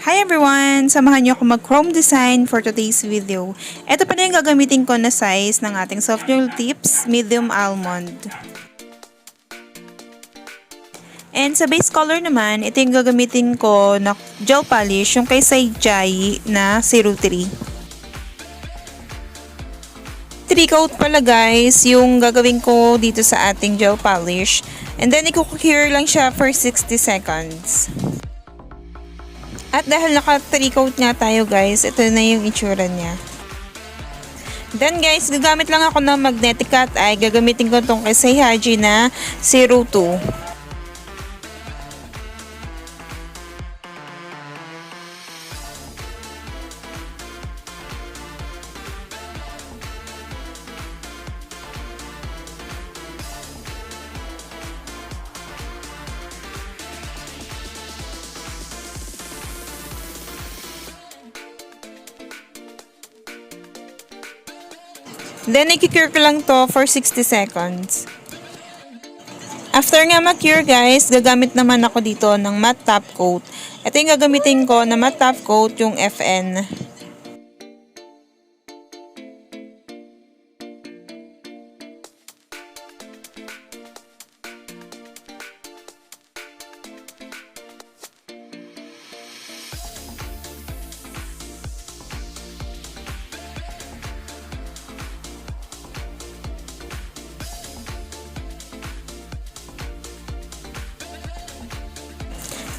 Hi everyone! Samahan niyo ako mag-chrome design for today's video. Ito pa na yung gagamitin ko na size ng ating soft gel tips, medium almond. And sa base color naman, ito yung gagamitin ko na gel polish, yung kay Saijai na 03. 3-coat pala guys, yung gagawin ko dito sa ating gel polish. And then, i-cure lang siya for 60 seconds. At dahil naka 3-coat nga tayo guys, ito na yung itsura niya. Then guys, gagamit lang ako ng magnetic cut eye. Gagamitin ko itong kay Saijai na 02. Then, i-cure ko lang to for 60 seconds. After nga ma-cure guys, gagamit naman ako dito ng matte top coat. Ito yung gagamitin ko na matte top coat, yung FN.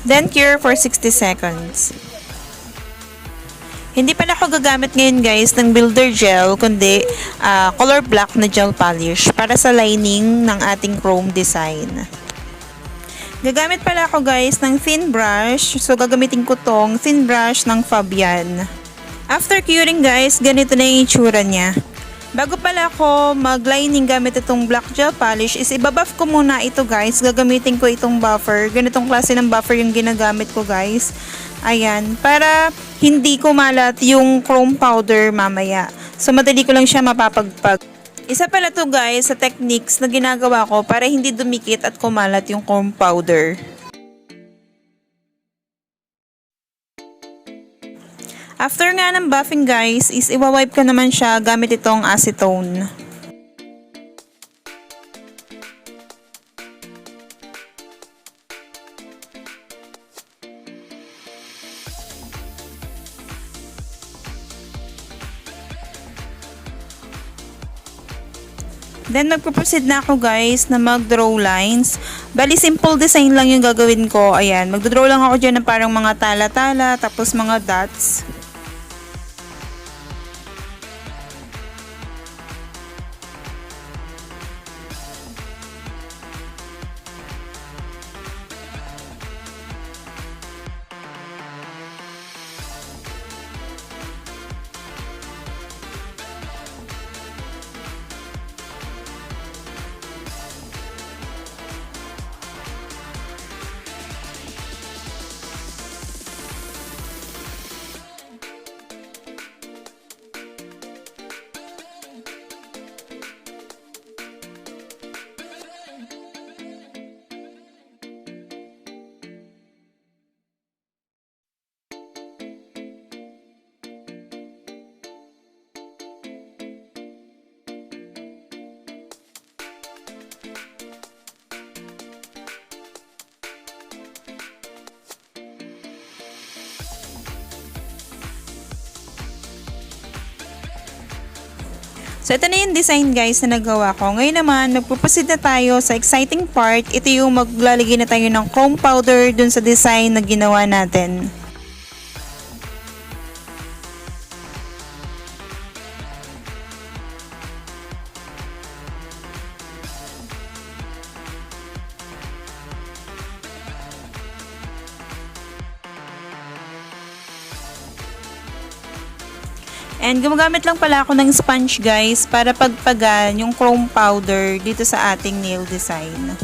Then, cure for 60 seconds. Hindi pala ako gagamit ngayon guys ng builder gel, kundi color black na gel polish para sa lining ng ating chrome design. Gagamit pala ako guys ng thin brush, so gagamitin ko tong thin brush ng Fabian. After curing guys, ganito na yung itsura niya. Bago pala ako mag-lining gamit itong black gel polish is ibabuff ko muna ito guys. Gagamitin ko itong buffer. Ganitong klase ng buffer yung ginagamit ko guys. Ayan. Para hindi kumalat yung chrome powder mamaya. So madali ko lang siya mapapagpag. Isa pala to guys sa techniques na ginagawa ko para hindi dumikit at kumalat yung chrome powder. After nga ng buffing guys, is iwawipe ko naman siya gamit itong acetone. Then magpo-proceed na ako guys na mag-draw lines. Bali simple design lang yung gagawin ko. Ayan, magdo-draw lang ako dyan ng parang mga tala-tala tapos mga dots. So, ito na yung design guys na nagawa ko. Ngayon naman, magpuproceed na tayo sa exciting part. Ito yung maglalagay na tayo ng chrome powder dun sa design na ginawa natin. And gumagamit lang pala ako ng sponge guys para pagpagan yung chrome powder dito sa ating nail design.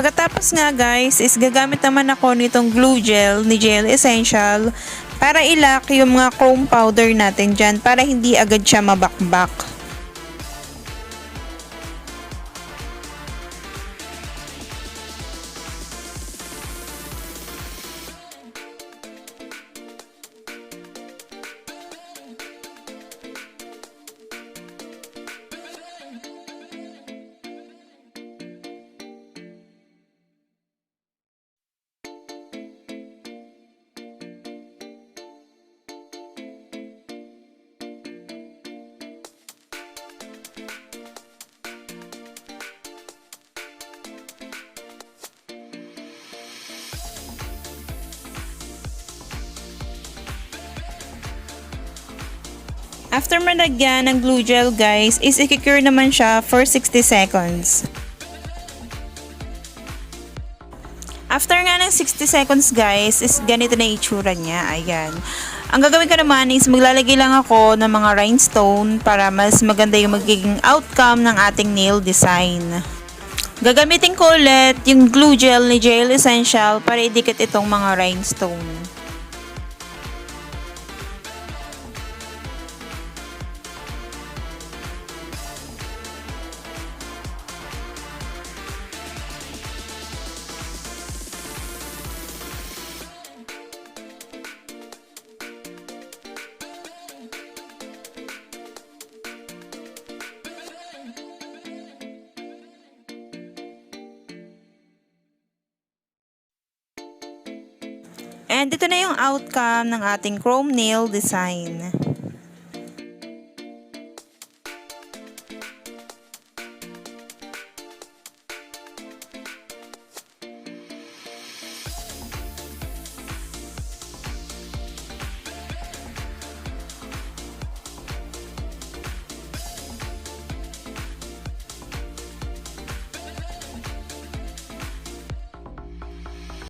Pagkatapos nga guys, is gagamit naman ako nitong glue gel ni Gel Essential para ilak yung mga chrome powder natin dyan para hindi agad siya mabakbak. After malagyan ng glue gel guys, is i-cure naman siya for 60 seconds. After nga ng 60 seconds guys, is ganito na itsura niya. Ayan. Ang gagawin ko naman is maglalagay lang ako ng mga rhinestone para mas maganda yung magiging outcome ng ating nail design. Gagamitin ko ulit yung glue gel ni Gel Essential para idikit itong mga rhinestone. And ito na yung outcome ng ating chrome nail design.